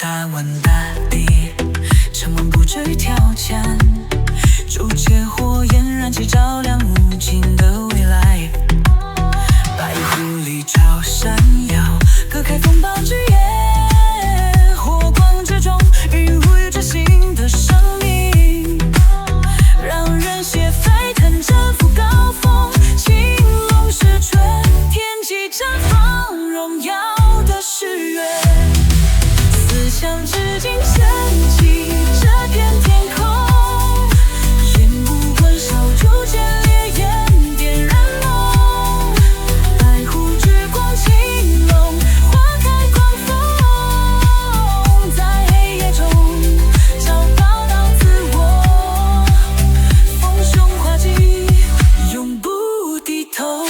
大问大地，沉稳不至于挑战，铸铁火焰燃起，照亮无尽的未来。白狐狸朝闪耀，隔开风暴之夜，火光之中孕育着新的生命，让人血沸腾，征服高峰。青龙是春天即绽放荣耀的誓约，思想至今撑起这片天空，烟雾滚烧，铸剑烈焰点燃梦，白狐之光，青龙花开光风，在黑夜中找到自我，逢凶化吉，永不低头。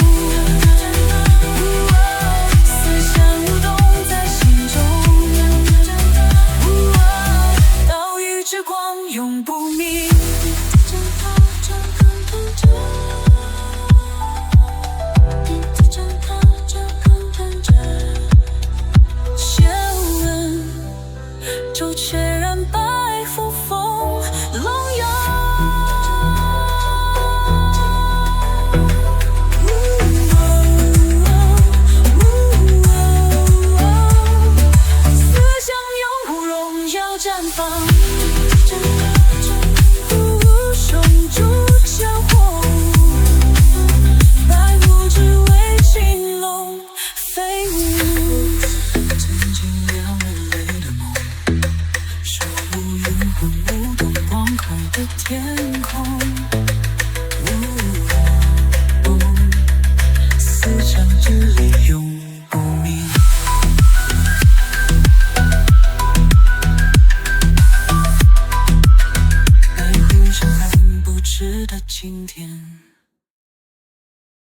思想舞动在心中，岛屿之光永不灭。写文就确然白虎风龙游，思想永无荣耀绽放，手铸枪火，白狐只为青龙飞舞，曾经两人泪的梦，守护灵魂舞动光快的天空。思想之力永